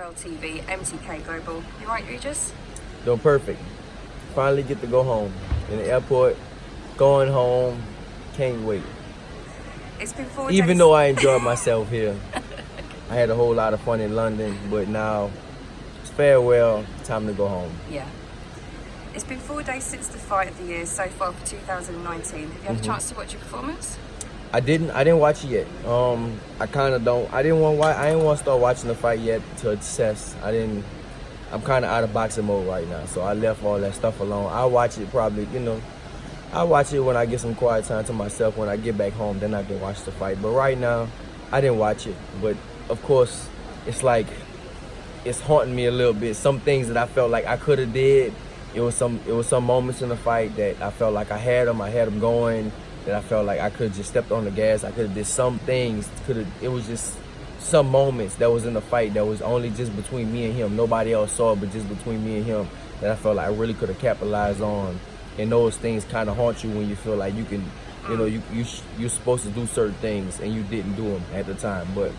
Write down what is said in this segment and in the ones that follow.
NFL TV, MTK Global. You right, Regis? Doing perfect. Finally get to go home. In the airport, going home, can't wait. It's been 4 days. Even though I enjoyed myself here, I had a whole lot of fun in London, but now it's farewell, time to go home. Yeah. It's been 4 days since the fight of the year so far for 2019. Have you had a chance to watch your performance? I didn't watch it yet. I kind of don't. I didn't want to start watching the fight yet to assess. I'm kind of out of boxing mode right now, so I left all that stuff alone. I'll watch it probably, I'll watch it when I get some quiet time to myself. When I get back home, then I can watch the fight. But right now, I didn't watch it. But of course, it's like it's haunting me a little bit. Some things that I felt like I could have did. It was some moments in the fight that I felt like I had them going. That I felt like I could have just stepped on the gas. I could have did some things. It was just some moments that was in the fight that was only just between me and him. Nobody else saw it, but just between me and him, that I felt like I really could have capitalized on. And those things kind of haunt you when you feel like you can, you're supposed to do certain things and you didn't do them at the time. But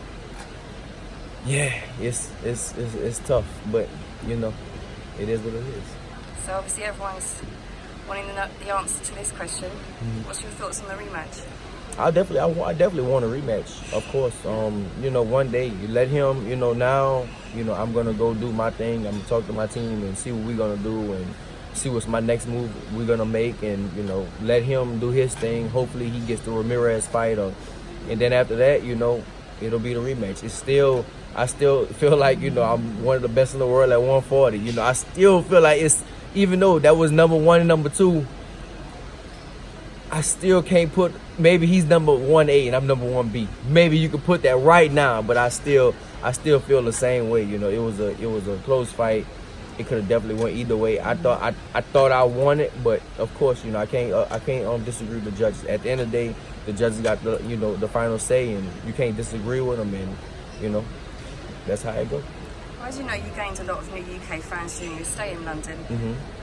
yeah, it's tough. But it is what it is. So obviously everyone's wanting the answer to this question. What's your thoughts on the rematch? I definitely want a rematch, of course. One day you let him, now, I'm gonna go do my thing. I'm gonna talk to my team and see what we're gonna do and see what's my next move we're gonna make, and let him do his thing. Hopefully he gets the Ramirez fight, and then after that, it'll be the rematch. I still feel like I'm one of the best in the world at 140. I still feel like even though that was number 1 and number 2, I still can't put. Maybe he's number 1A and I'm number 1B. Maybe you could put that right now, but I still feel the same way. It was a close fight. It could have definitely went either way. I thought I won it, but of course, I can't disagree with the judges. At the end of the day, the judges got the final say, and you can't disagree with them, and that's how it goes. Well, as you know, you gained a lot of new UK fans during your stay in London.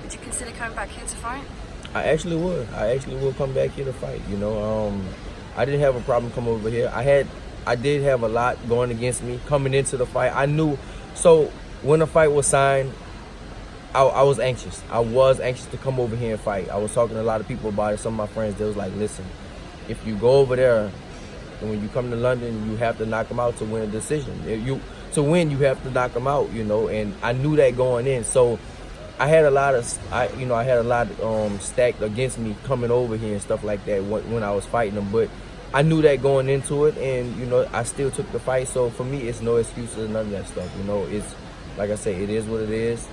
Would you consider coming back here to fight? I actually would. Come back here to fight. I didn't have a problem coming over here. I did have a lot going against me coming into the fight. I knew. So when the fight was signed, I was anxious. I was anxious to come over here and fight. I was talking to a lot of people about it. Some of my friends, they was like, listen, if you go over there and when you come to London, you have to knock them out to win a decision. To win, you have to knock them out, and I knew that going in. So I had a lot stacked against me coming over here and stuff like that when I was fighting them. But I knew that going into it, and I still took the fight. So for me, it's no excuses, none of that stuff. It's like I say, it is what it is.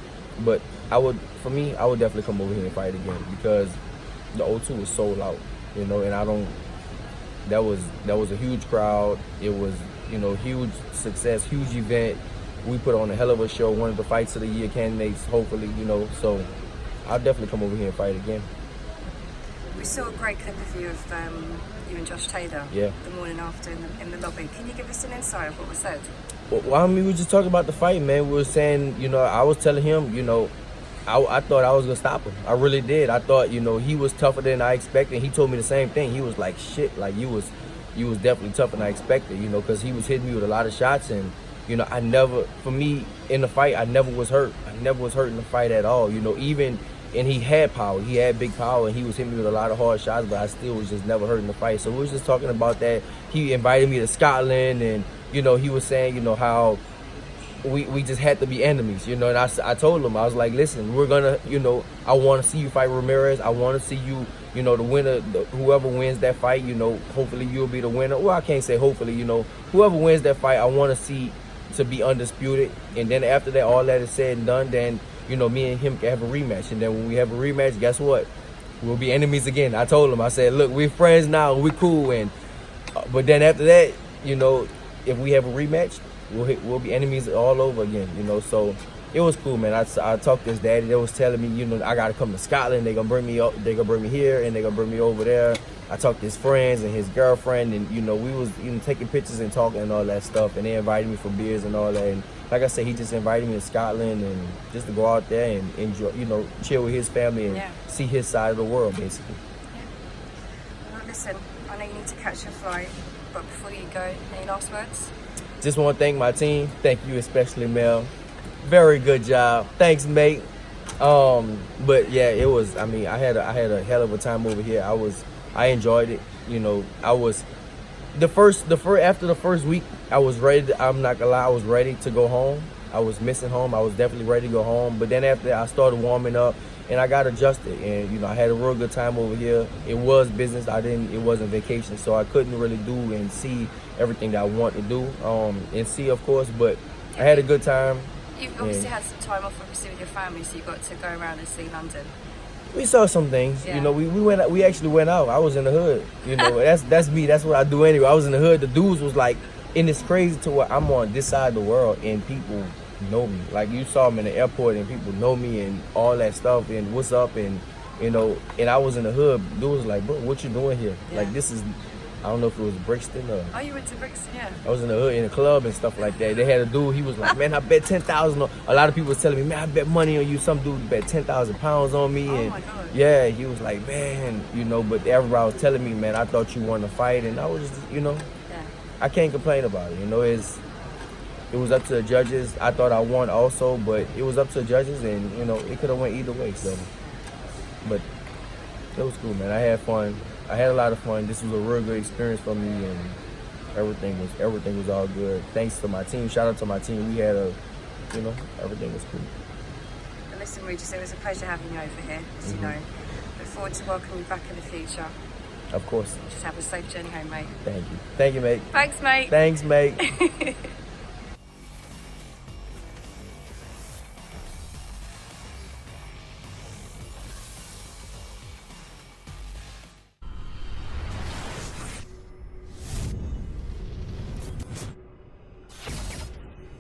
But I would definitely come over here and fight again, because the O2 was sold out, and that was a huge crowd. It was huge success, huge event. We put on a hell of a show, one of the fights of the year candidates, hopefully, so I'll definitely come over here and fight again. We saw a great clip of you you and Josh Taylor the morning after in the lobby. Can you give us an insight of what was said? Well, we were just talking about the fight, man. We were saying, I was telling him, I thought I was going to stop him. I really did. I thought, he was tougher than I expected. He told me the same thing. He was like, shit, like you was definitely tougher than I expected, because he was hitting me with a lot of shots. And, for me, in the fight, I never was hurt. I never was hurt in the fight at all, and he had power. He had big power, and he was hitting me with a lot of hard shots, but I still was just never hurt in the fight. So we was just talking about that. He invited me to Scotland, and, he was saying, how we just had to be enemies, and I told him, I was like, listen, we're gonna, I want to see you fight Ramirez. I want to see you, the winner, whoever wins that fight, hopefully you'll be the winner. Well, I can't say hopefully, whoever wins that fight, I want to see to be undisputed. And then after that, all that is said and done, then, me and him can have a rematch. And then when we have a rematch, guess what? We'll be enemies again. I told him, I said, look, we're friends now, we're cool. And but then after that, if we have a rematch, we'll be enemies all over again, So it was cool, man. I talked to his daddy. They was telling me, I gotta come to Scotland. They're gonna bring me up. They're gonna bring me here, and they're gonna bring me over there. I talked to his friends and his girlfriend, and we was taking pictures and talking and all that stuff. And they invited me for beers and all that. And like I said, he just invited me to Scotland and just to go out there and enjoy, chill with his family and see his side of the world, basically. Yeah. Well, listen, I know you need to catch your flight, but before you go, any last words? just want to thank my team. Thank you especially, Mel. Very good job. Thanks, mate. But yeah, it was. I mean, I had a hell of a time over here. I enjoyed it. You know, I was after the first week, I was ready. I'm not gonna lie, I was ready to go home. I was missing home. I was definitely ready to go home. But then after I started warming up, and I got adjusted, and you know, I had a real good time over here. It was business. It wasn't vacation, so I couldn't really do and see everything that I want to do and see, of course. But I had a good time. You obviously had some time off, obviously, with your family, so you got to go around and see London. We saw some things, you know. We actually went out. I was in the hood, you know. that's me. That's what I do anyway. I was in the hood. The dudes was like, and it's crazy to where I'm on this side of the world and people know me. Like you saw me in the airport and people know me and all that stuff and what's up and you know. And I was in the hood. Dude was like, bro, what you doing here? Yeah. Like this is. I don't know if it was Brixton or... Oh, you went to Brixton, yeah. I was in the hood, in the club and stuff like that. They had a dude, he was like, man, I bet 10,000 on... A lot of people was telling me, man, I bet money on you. Some dude bet 10,000 pounds on me. Oh, and my God. Yeah, he was like, man, you know, but everybody was telling me, man, I thought you wanted to fight. And I was just, you know, yeah. I can't complain about it. You know, it was up to the judges. I thought I won also, but it was up to the judges and, you know, it could have went either way. So, but it was cool, man. I had fun. I had a lot of fun. This was a real good experience for me, and everything was all good. Thanks to my team. Shout out to my team. We had everything was cool. And listen, Regis, it was a pleasure having you over here, as you know. Look forward to welcoming you back in the future. Of course. Just have a safe journey home, mate. Thank you. Thank you, mate. Thanks, mate. Thanks, mate.